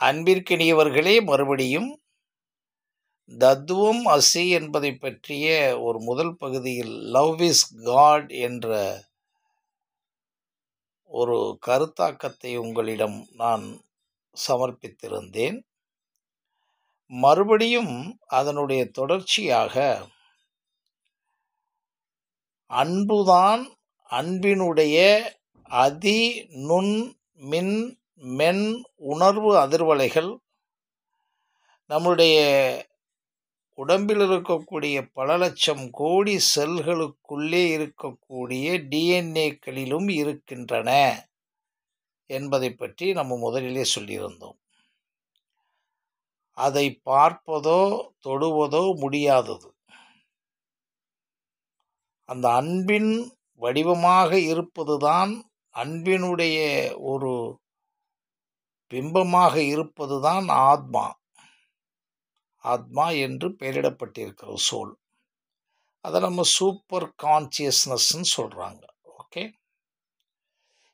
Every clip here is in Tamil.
அன்பிற்கினியவர்களே, மறுபடியும் தத்துவம் அசி என்பதை பற்றிய ஒரு முதல் பகுதியில் லவ் இஸ் காட் என்ற ஒரு கருத்தாக்கத்தை உங்களிடம் நான் சமர்ப்பித்திருந்தேன். மறுபடியும் அதனுடைய தொடர்ச்சியாக அன்புதான் அன்பினுடைய அதி நுண் மின் மென் உணர்வு அதிர்வலைகள் நம்முடைய உடம்பில் இருக்கக்கூடிய பல லட்சம் கோடி செல்களுக்குள்ளே இருக்கக்கூடிய டிஎன்ஏக்களிலும் இருக்கின்றன என்பதை பற்றி நம்ம முதலிலே சொல்லியிருந்தோம். அதை பார்ப்பதோ தொடுவதோ முடியாதது. அந்த அன்பின் வடிவமாக இருப்பதுதான், அன்பினுடைய ஒரு பிம்பமாக இருப்பதுதான் ஆத்மா. ஆத்மா என்று பெயரிடப்பட்டிருக்கிற சோல். அதை நம்ம சூப்பர் கான்சியஸ்னஸ்ன்னு சொல்கிறாங்க. ஓகே,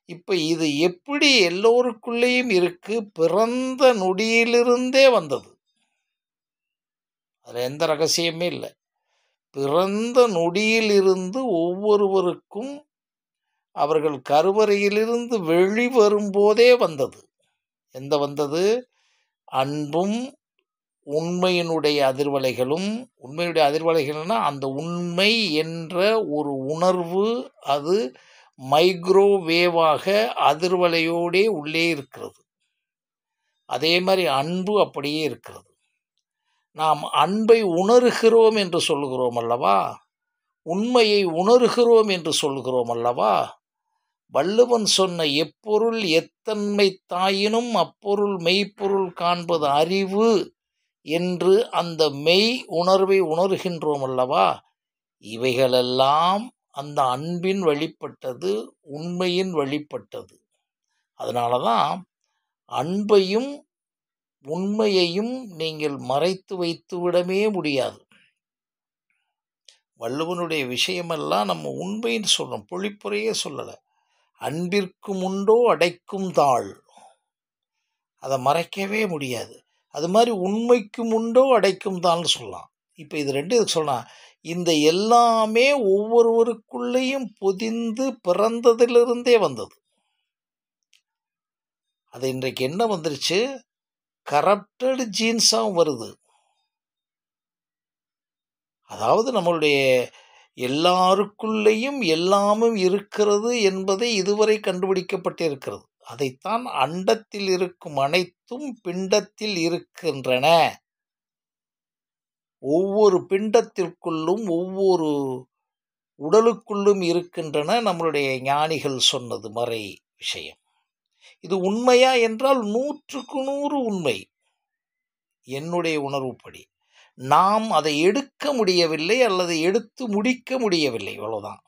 இப்போ இது எப்படி எல்லோருக்குள்ளேயும் இருக்கு? பிறந்த நொடியிலிருந்தே வந்தது. அதில் எந்த ரகசியமே இல்லை. பிறந்த நொடியிலிருந்து ஒவ்வொருவருக்கும் அவர்கள் கருவறையிலிருந்து வெளிவரும்போதே வந்தது. எந்த வந்தது? அன்பும் உண்மையினுடைய அதிர்வலைகளும். உண்மையுடைய அதிர்வலைகள்னா அந்த உண்மை என்ற ஒரு உணர்வு, அது மைக்ரோவேவாக அதிர்வலையோடே உள்ளே இருக்கிறது. அதே மாதிரி அன்பு அப்படியே இருக்கிறது. நாம் அன்பை உணர்கிறோம் என்று சொல்லுகிறோம் அல்லவா? உண்மையை உணர்கிறோம் என்று சொல்லுகிறோம் அல்லவா? வள்ளுவன் சொன்ன எப்பொருள் எத்தன்மை தாயினும் அப்பொருள் மெய்ப்பொருள் காண்பது அறிவு என்று அந்த மெய் உணர்வை உணர்கின்றோம் அல்லவா? இவைகளெல்லாம் அந்த அன்பின் வழிபட்டது, உண்மையின் வழிபட்டது. அதனால தான் அன்பையும் உண்மையையும் நீங்கள் மறைத்து வைத்து விடவே முடியாது. வள்ளுவனுடைய விஷயமெல்லாம் நம்ம உண்மைன்னு சொல்கிறோம், பொழிப்புரையே சொல்லலை. அன்பிற்கும் உண்டோ அடைக்கும் தாழ், அதை மறைக்கவே முடியாது. அது மாதிரி உண்மைக்கும் உண்டோ அடைக்கும் தாழ்னு சொல்லலாம். இப்போ இது ரெண்டு சொல்லலாம். இந்த எல்லாமே ஒவ்வொருவருக்குள்ளேயும் பொதிந்து பிறந்ததிலிருந்தே வந்தது. அது இன்றைக்கு என்ன வந்துருச்சு? கரப்டட் ஜீன்ஸாகவும் வருது. அதாவது நம்மளுடைய எல்லாருக்குள்ளேயும் எல்லாமும் இருக்கிறது என்பதை இதுவரை கண்டுபிடிக்கப்பட்டிருக்கிறது. அதைத்தான் அண்டத்தில் இருக்கும் அனைத்தும் பிண்டத்தில் இருக்கின்றன. ஒவ்வொரு பிண்டத்திற்குள்ளும் ஒவ்வொரு உடலுக்குள்ளும் இருக்கின்றன. நம்மளுடைய ஞானிகள் சொன்னது மறை விஷயம். இது உண்மையா என்றால் 100க்கு 100 உண்மை. என்னுடைய உணர்வுப்படி நாம் அதை எடுக்க முடியவில்லை அல்லது எடுத்து முடிக்க முடியவில்லை, அவ்வளவுதான்.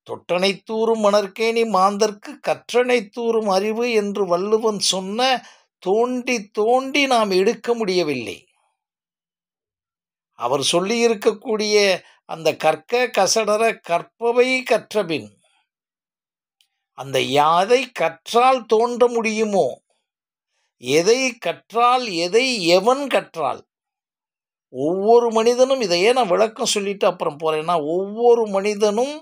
தொட்டனை தூறும் மணற்கேணி மாந்தர்க்கு கற்றனை தூறும் அறிவு என்று வள்ளுவன் சொன்ன தோண்டி தோண்டி நாம் எடுக்க முடியவில்லை. அவர் சொல்லி இருக்கக்கூடிய அந்த கற்க கசடர கற்பவை கற்றபின், அந்த யாதை கற்றால் தோன்ற முடியுமோ, எதை கற்றால், எதை எவன் கற்றால், ஒவ்வொரு மனிதனும், இதையே நான் விளக்கம் சொல்லிட்டு அப்புறம் போறேன்னா, ஒவ்வொரு மனிதனும்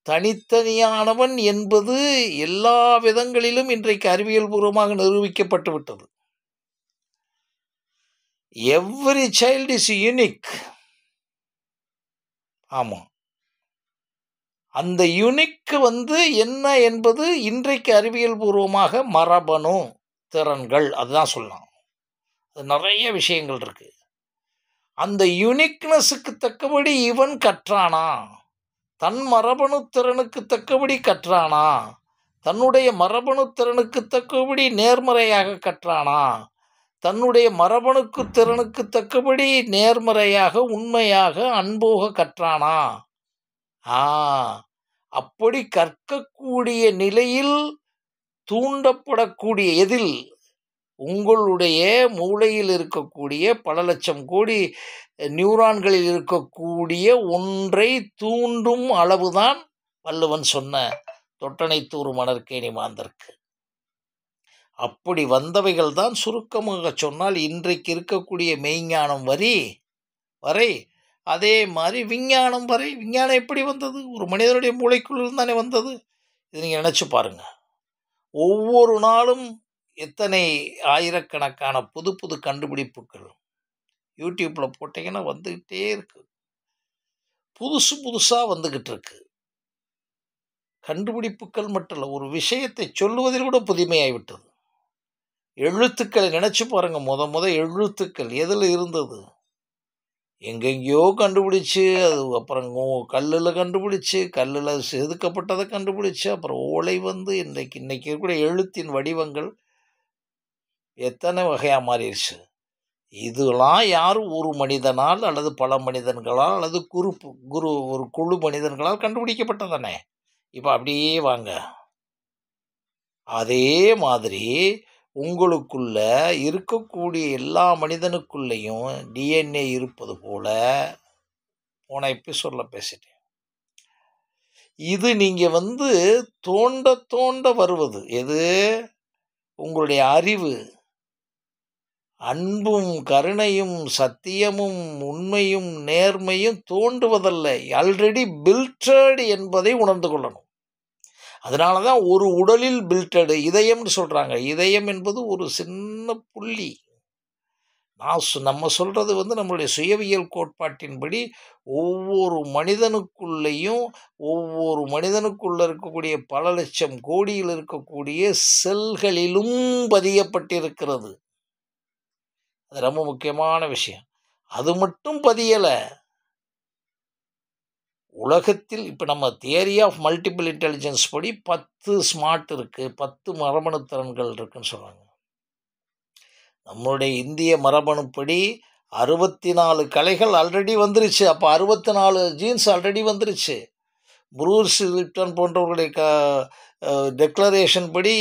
தனித்தனியானவன் என்பது எல்லா விதங்களிலும் இன்றைக்கு அறிவியல் பூர்வமாக நிரூபிக்கப்பட்டு விட்டது. Every child is unique. ஆமாம், அந்த யூனிக் என்ன என்பது இன்றைக்கு அறிவியல் பூர்வமாக மரபணு திறன்கள், அதுதான் சொல்லலாம். அது நிறைய விஷயங்கள் இருக்கு. அந்த யூனிக்னஸுக்கு தக்கபடி இவன் கற்றானா, தன் மரபணு திறனுக்கு தக்கபடி கற்றானா, தன்னுடைய மரபணு திறனுக்கு தக்கபடி நேர்மறையாக கற்றானா, தன்னுடைய மரபணுக்கு திறனுக்கு தக்கபடி நேர்மறையாக உண்மையாக அன்போக கற்றானா. அப்படி கற்கக்கூடிய நிலையில் தூண்டப்படக்கூடிய எதில், உங்களுடைய மூளையில் இருக்கக்கூடிய பல லட்சம் கோடி நியூரான்களில் இருக்கக்கூடிய ஒன்றை தூண்டும் அளவுதான் வள்ளுவன் சொன்ன தொட்டனை தூறு மணற்கேணி மாந்தர்க்கு. அப்படி வந்தவைகள் தான் சுருக்கமாக சொன்னால் இன்றைக்கு இருக்கக்கூடிய மெய்ஞானம் வரை அதே மாதிரி விஞ்ஞானம் வரை. விஞ்ஞானம் எப்படி வந்தது? ஒரு மனிதனுடைய மூளைக்குள் இருந்தானே வந்தது. இது நீங்கள் நினச்சி பாருங்க. ஒவ்வொரு நாளும் எத்தனை ஆயிரக்கணக்கான புது புது கண்டுபிடிப்புகள் யூடியூப்பில் போட்டிங்கன்னா வந்துக்கிட்டே இருக்கு. புதுசு புதுசாக வந்துக்கிட்டு இருக்கு. கண்டுபிடிப்புகள் மட்டும் இல்லை, ஒரு விஷயத்தை சொல்லுவதில் கூட புதுமையாகிவிட்டது. எழுத்துக்களை நினச்சி பாருங்க. முத எழுத்துக்கள் எதில் இருந்தது? எங்கெங்கேயோ கண்டுபிடிச்சு, அது அப்புறம் கல்லில் கண்டுபிடிச்சு, கல்லில் செதுக்கப்பட்டதை கண்டுபிடிச்சு, அப்புறம் ஓலை வந்து இன்னைக்கு இருக்கக்கூடிய எழுத்தின் வடிவங்கள் எத்தனை வகையாக மாறிடுச்சு. இதெல்லாம் யாரும் ஒரு மனிதனால் அல்லது பல மனிதன்களால் அல்லது ஒரு குழு மனிதன்களால் கண்டுபிடிக்கப்பட்டதானே. இப்போ அப்படியே வாங்க, அதே மாதிரி உங்களுக்குள்ள இருக்கக்கூடிய எல்லா மனிதனுக்குள்ளேயும் டிஎன்ஏ இருப்பது போல போன எபிசோட்ல பேசிட்டேன். இது நீங்கள் தோண்ட தோண்ட வருவது எது? உங்களுடைய அறிவு. அன்பும் கருணையும் சத்தியமும் உண்மையும் நேர்மையும் தோண்டுவதல்ல, ஆல்ரெடி பில்டட் என்பதை உணர்ந்து கொள்ளணும். அதனால தான் ஒரு உடலில் பில்டடு இதயம்னு சொல்கிறாங்க. இதயம் என்பது ஒரு சின்ன புள்ளி. நம்ம சொல்கிறது நம்மளுடைய சுயவியல் கோட்பாட்டின்படி ஒவ்வொரு மனிதனுக்குள்ளேயும் ஒவ்வொரு மனிதனுக்குள்ள இருக்கக்கூடிய பல லட்சம் கோடியில் இருக்கக்கூடிய செல்களிலும் பதியப்பட்டிருக்கிறது. அது ரொம்ப முக்கியமான விஷயம். அது மட்டும் பதியலை. உலகத்தில் இப்போ நம்ம தியரி ஆஃப் மல்டிபிள் இன்டெலிஜென்ஸ் படி 10 ஸ்மார்ட் இருக்குது, 10 மரபணு திறன்கள் இருக்குன்னு சொல்கிறாங்க. நம்மளுடைய இந்திய மரபணுப்படி 64 கலைகள் ஆல்ரெடி வந்துருச்சு. அப்போ 64 ஜீன்ஸ் ஆல்ரெடி வந்துருச்சு. ப்ரூஸ் லிப்டன் போன்றவர்களுடைய டெக்ளரேஷன் படி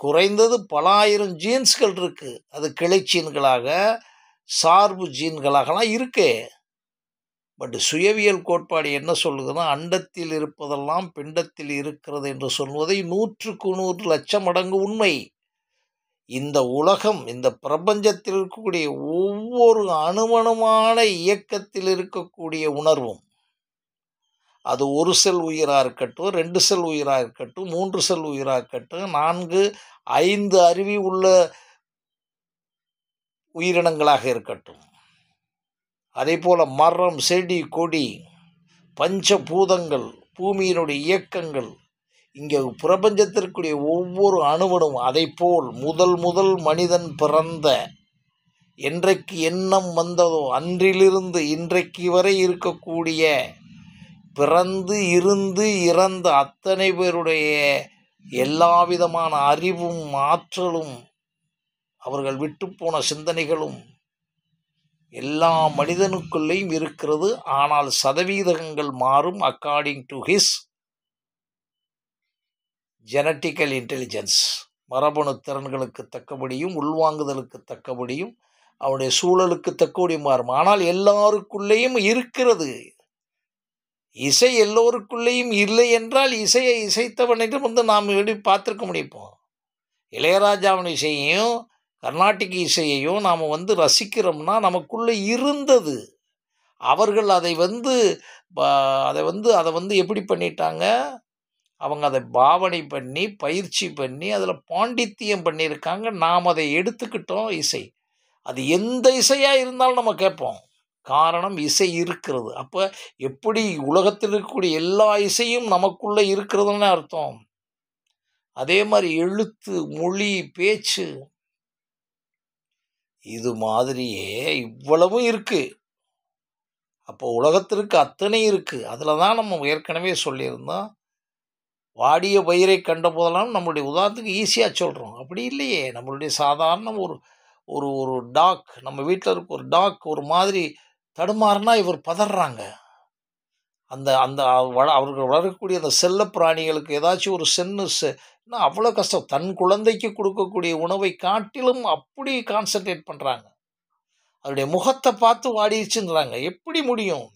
குறைந்தது பல ஆயிரம் ஜீன்ஸ்கள் இருக்குது. அது கிளை ஜீன்களாக சார்பு ஜீன்களாகலாம் இருக்கு. பட் சுயவியல் கோட்பாடு என்ன சொல்லுதுன்னா, அண்டத்தில் இருப்பதெல்லாம் பிண்டத்தில் இருக்கிறது என்று சொல்வதை 100க்கு 100 லட்சம் மடங்கு உண்மை. இந்த உலகம், இந்த பிரபஞ்சத்தில் இருக்கக்கூடிய ஒவ்வொரு அணுவணுமான இயக்கத்தில் இருக்கக்கூடிய உணர்வும், அது ஒரு செல் உயிராக இருக்கட்டும், 2 செல் உயிராக இருக்கட்டும், 3 செல் உயிராக இருக்கட்டும், 4, 5 அறிவி உள்ள உயிரினங்களாக இருக்கட்டும், அதே போல் மரம், செடி, கொடி, பஞ்சபூதங்கள், பூமியினுடைய இயக்கங்கள், இங்கே பிரபஞ்சத்திற்குரிய ஒவ்வொரு அணுவனும், அதை போல் முதல் மனிதன் பிறந்த என்றைக்கு எண்ணம் வந்ததோ அன்றிலிருந்து இன்றைக்கு வரை இருக்கக்கூடிய பிறந்து இருந்து இறந்த அத்தனை பேருடைய எல்லா விதமான அறிவும் ஆற்றலும் அவர்கள் விட்டுப்போன சிந்தனைகளும் எல்லா மனிதனுக்குள்ளேயும் இருக்கிறது. ஆனால் சதவீதங்கள் மாறும் according to his genetical intelligence. மரபணு திறன்களுக்கு தக்கபடியும் உள்வாங்குதலுக்கு தக்கபடியும் அவனுடைய சூழலுக்கு தக்கபடியும் மாறும். ஆனால் எல்லாருக்குள்ளேயும் இருக்கிறது. இசை எல்லோருக்குள்ளேயும் இல்லை என்றால் இசையை இசைத்தவனிடம் நாம் எப்படி பார்த்துருக்க முடியும்? இளையராஜாவின் இசையையும் கர்நாடிக் இசையையும் நாம் ரசிக்கிறோம்னா நமக்குள்ளே இருந்தது. அவர்கள் அதை எப்படி பண்ணிட்டாங்க? அவங்க அதை பாவனை பண்ணி பயிற்சி பண்ணி அதில் பாண்டித்தியம் பண்ணியிருக்காங்க. நாம் அதை எடுத்துக்கிட்டோம். இசை அது எந்த இசையாக இருந்தாலும் நம்ம கேட்போம். காரணம், இசை இருக்கிறது. அப்போ எப்படி உலகத்தில் இருக்கக்கூடிய எல்லா இசையும் நமக்குள்ளே இருக்கிறதுன்னு அர்த்தம். அதே மாதிரி எழுத்து, மொழி, பேச்சு, இது மாதிரியே இவ்வளவும் இருக்குது. அப்போ உலகத்திற்கு அத்தனை இருக்குது. அதில் தான் நம்ம ஏற்கனவே சொல்லியிருந்தோம், வாடிய பயிரை கண்ட போதெல்லாம் நம்மளுடைய உதாரணத்துக்கு ஈஸியாக சொல்கிறோம். அப்படி இல்லையே. நம்மளுடைய சாதாரண ஒரு ஒரு ஒரு டாக், நம்ம வீட்டில் இருக்க ஒரு டாக் ஒரு மாதிரி தடுமாறுனா இவர் பதறாங்க. அந்த அந்த அவர்கள் வளரக்கூடிய அந்த செல்ல பிராணிகளுக்கு ஏதாச்சும் ஒரு அவ்வளோ கஷ்டம். தன் குழந்தைக்கு கொடுக்கக்கூடிய உணவை காட்டிலும் அப்படி கான்சன்ட்ரேட் பண்ணுறாங்க. அவருடைய முகத்தை பார்த்து வாடிடுச்சுன்றாங்க. எப்படி முடியும்?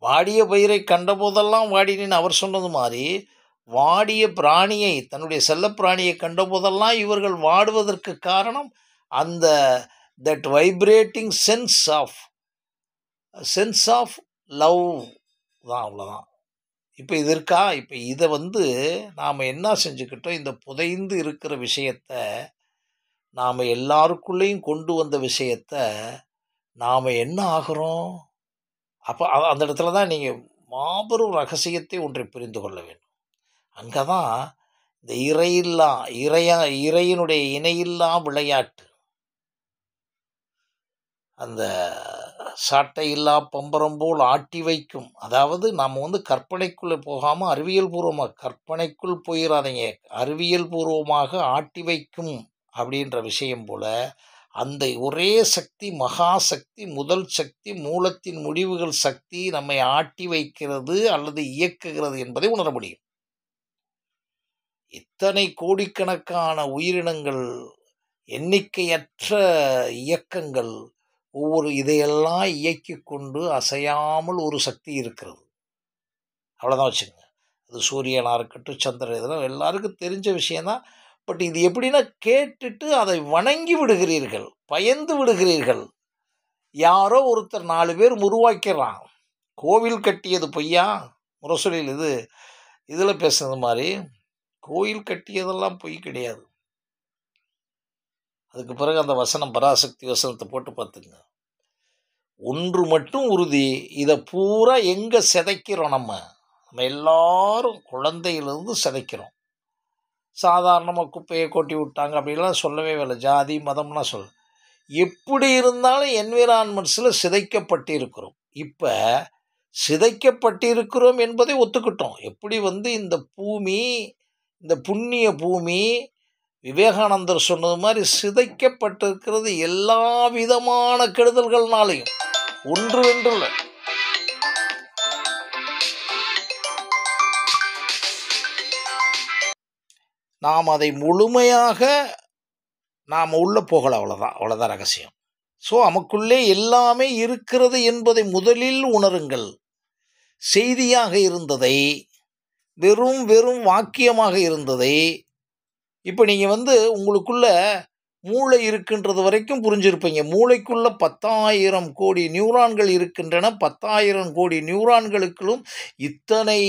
வாடிய பயிரை கண்ட போதெல்லாம் வாடினேன்னு அவர் சொன்னது மாதிரி வாடிய பிராணியை, தன்னுடைய செல்லப்பிராணியை கண்டபோதெல்லாம் இவர்கள் வாடுவதற்கு காரணம் அந்த that vibrating sense of love தான். அவ்வளோதான். இப்போ இது இருக்கா? இப்போ இதை நாம் என்ன செஞ்சுக்கிட்டோம், இந்த புதைந்து இருக்கிற விஷயத்த, நாம் எல்லாருக்குள்ளேயும் கொண்டு வந்த விஷயத்த நாம் என்ன ஆகிறோம்? அப்போ அந்த இடத்துல தான் நீங்கள் மாபெரும் ரகசியத்தை ஒன்றை புரிந்து கொள்ள வேண்டும். அங்கே தான் இந்த இறையினுடைய இணையில்லா விளையாட்டு, அந்த சாட்டையில்லா பம்பரம் போல் ஆட்டி வைக்கும். அதாவது நாம் கற்பனைக்குள்ளே போகாமல் அறிவியல் பூர்வமாக, கற்பனைக்குள் போயிடாதீங்க, அறிவியல் பூர்வமாக ஆட்டி வைக்கும் அப்படின்ற விஷயம் போல, அந்த ஒரே சக்தி, மகா சக்தி, முதல் சக்தி, மூலத்தின் முடிவுகள் சக்தி நம்மை ஆட்டி வைக்கிறது அல்லது இயக்குகிறது என்பதை உணர முடியும். இத்தனை கோடிக்கணக்கான உயிரினங்கள், எண்ணிக்கையற்ற இயக்கங்கள், இதையெல்லாம் இயக்கி கொண்டு அசையாமல் ஒரு சக்தி இருக்கிறது. அவ்வளோதான் வச்சுக்கோங்க. அது சூரியனாக இருக்கட்டும், சந்திரன், இதெல்லாம் எல்லாருக்கும் தெரிஞ்ச விஷயந்தான். பட் இது எப்படின்னா, கேட்டுட்டு அதை வணங்கி விடுகிறீர்கள், பயந்து விடுகிறீர்கள். யாரோ ஒருத்தர் 4 பேர் உருவாக்கிறான். கோவில் கட்டியது பொய்யா? முரசொலியில் இதில் பேசுனது மாதிரி கோயில் கட்டியதெல்லாம் பொய் கிடையாது. அதுக்கு பிறகு அந்த வசனம், பராசக்தி வசனத்தை போட்டு பார்த்துங்க. ஒன்று மட்டும் உறுதி, இதை பூரா எங்கே சிதைக்கிறோம்? நம்ம எல்லாரும் குழந்தையிலிருந்து சிதைக்கிறோம். சாதாரணமாக குப்பையை கொட்டி விட்டாங்க அப்படின்லாம் சொல்லவே இல்லை. ஜாதி மதம்லாம் சொல்ல, எப்படி இருந்தாலும் என்விரான்மெண்ட்ஸில் சிதைக்கப்பட்டிருக்கிறோம். இப்போ சிதைக்கப்பட்டிருக்கிறோம் என்பதை ஒத்துக்கிட்டோம். எப்படி இந்த பூமி, இந்த புண்ணிய பூமி, விவேகானந்தர் சொன்னது மாதிரி சிதைக்கப்பட்டிருக்கிறது எல்லா விதமான கெடுதல்கள்னாலையும், ஒன்று வென்றுள்ள. நாம் அதை முழுமையாக நாம் உள்ளே போகலை, அவ்வளோதான் ரகசியம். ஸோ நமக்குள்ளே எல்லாமே இருக்கிறது என்பதை முதலில் உணருங்கள். செய்தியாக இருந்ததை, வெறும் வாக்கியமாக இருந்ததை, இப்போ நீங்கள் உங்களுக்குள்ள மூளை இருக்கின்றது வரைக்கும் புரிஞ்சிருப்பீங்க. மூளைக்குள்ள 10,000 கோடி நியூரான்கள் இருக்கின்றன. 10,000 கோடி நியூரான்களுக்குள்ளும் இத்தனை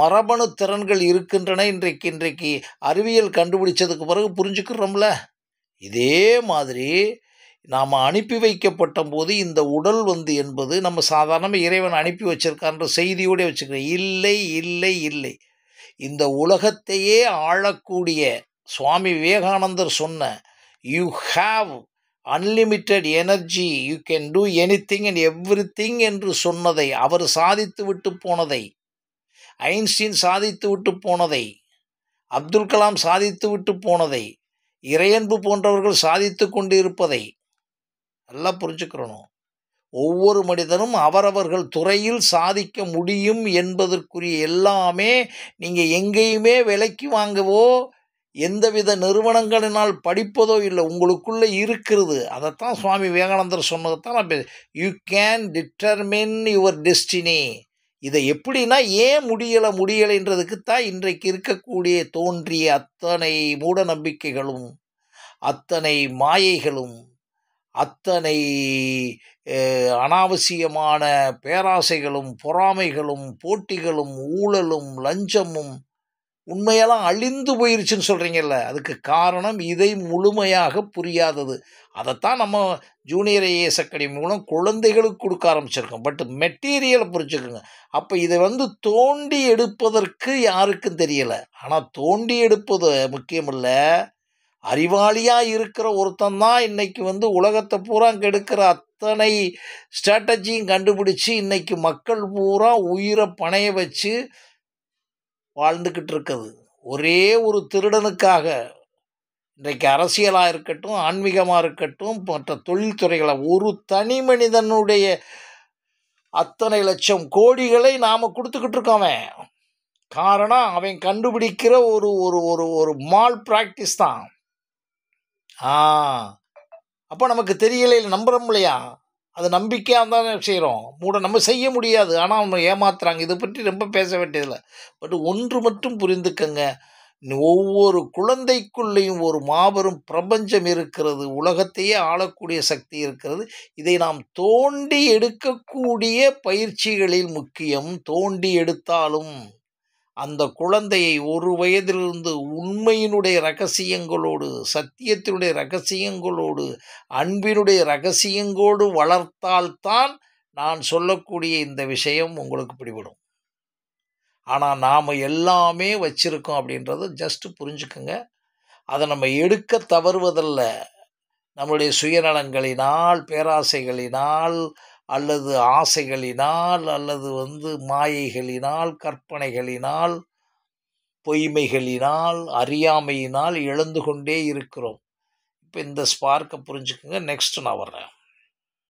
மரபணு திறன்கள் இருக்கின்றன. இன்றைக்கு அறிவியல் கண்டுபிடிச்சதுக்கு பிறகு புரிஞ்சுக்கிறோம்ல. இதே மாதிரி நாம் அனுப்பி வைக்கப்பட்ட போது இந்த உடல் என்பது நம்ம சாதாரணமாக இறைவன் அனுப்பி வச்சிருக்கான்ற செய்தியோடு வச்சுக்கிறேன். இல்லை. இந்த உலகத்தையே ஆளக்கூடிய சுவாமி விவேகானந்தர் சொன்ன you have unlimited energy, you can do anything and everything என்று சொன்னதை, அவர் சாதித்து விட்டு போனதை, ஐன்ஸ்டீன் சாதித்து விட்டு போனதை, அப்துல் கலாம் சாதித்து விட்டு போனதை, இறையன்பு போன்றவர்கள் சாதித்து கொண்டு இருப்பதை நல்லா புரிஞ்சுக்கிறணும். ஒவ்வொரு மனிதனும் அவரவர்கள் துறையில் சாதிக்க முடியும் என்பதற்குரிய எல்லாமே நீங்கள் எங்கேயுமே விலைக்கு வாங்கவோ எந்தவித நிறுவனங்களினால் படிப்பதோ இல்லை, உங்களுக்குள்ளே இருக்கிறது. அதைத்தான் சுவாமி விவேகானந்தர் சொன்னதைத்தான் நான் you can determine your destiny. இதை எப்படின்னா, ஏன் முடியலைன்றதுக்கு தான் இன்றைக்கு இருக்கக்கூடிய தோன்றிய அத்தனை மூட நம்பிக்கைகளும், அத்தனை மாயைகளும், அத்தனை அனாவசியமான பேராசைகளும், பொறாமைகளும், போட்டிகளும், ஊழலும், லஞ்சமும் உண்மையெல்லாம் அழிந்து போயிருச்சுன்னு சொல்கிறீங்கல்ல. அதுக்கு காரணம் இதை முழுமையாக புரியாதது. அதைத்தான் நம்ம ஜூனியர் ஐஏஎஸ் அகாடமி மூலம் குழந்தைகளுக்கு கொடுக்க ஆரம்பிச்சிருக்கோம். பட் மெட்டீரியலை புரிஞ்சுக்கோங்க. அப்போ இதை தோண்டி எடுப்பதற்கு யாருக்கும் தெரியலை. ஆனால் தோண்டி எடுப்பது முக்கியமில்லை. அறிவாளியாக இருக்கிற ஒருத்தன் தான் இன்னைக்கு உலகத்தை பூரா கெடுக்கிற அத்தனை ஸ்ட்ராட்டஜியும் கண்டுபிடிச்சி இன்னைக்கு மக்கள் பூரா உயிரை பணைய வச்சு வாழ்ந்துக்கிட்டு இருக்குது. ஒரே ஒரு திருடனுக்காக இன்றைக்கு அரசியலாக இருக்கட்டும், ஆன்மீகமாக இருக்கட்டும், மற்ற தொழில்துறைகளை, ஒரு தனி மனிதனுடைய அத்தனை லட்சம் கோடிகளை நாம் கொடுத்துக்கிட்டு இருக்கோமே. காரணம், அவன் கண்டுபிடிக்கிற ஒரு ஒரு ஒரு ஒரு மால் ப்ராக்டிஸ் தான். அப்போ நமக்கு தெரியலை, நம்புகிறோம் இல்லையா? அது நம்பிக்கையாக தானே செய்கிறோம். நம்ம செய்ய முடியாது. ஆனால் அவங்க ஏமாத்துறாங்க. இதை பற்றி ரொம்ப பேச வேண்டியதில்லை. பட் ஒன்று மட்டும் புரிந்துக்கங்க. ஒவ்வொரு குழந்தைக்குள்ளேயும் ஒரு மாபெரும் பிரபஞ்சம் இருக்கிறது. உலகத்தையே ஆளக்கூடிய சக்தி இருக்கிறது. இதை நாம் தோண்டி எடுக்கக்கூடிய பயிற்சிகளில் முக்கியம். தோண்டி எடுத்தாலும் அந்த குழந்தையை ஒரு வயதிலிருந்து உண்மையினுடைய ரகசியங்களோடு, சத்தியத்தினுடைய ரகசியங்களோடு, அன்பினுடைய ரகசியங்களோடு வளர்த்தால்தான் நான் சொல்லக்கூடிய இந்த விஷயம் உங்களுக்கு பிடிபடும். ஆனால் நாம் எல்லாமே வச்சிருக்கோம் அப்படின்றத ஜஸ்ட் புரிஞ்சுக்குங்க. அதை நம்ம எடுக்க தவறுவதல்ல. நம்முடைய சுயநலங்களினால், பேராசைகளினால், அல்லது ஆசைகளினால், அல்லது மாயைகளினால், கற்பனைகளினால், பொய்மைகளினால், அறியாமையினால் இழந்து கொண்டே இருக்கிறோம். இப்போ இந்த ஸ்பார்க்கை புரிஞ்சுக்குங்க. நெக்ஸ்ட் நான் வர்றேன்.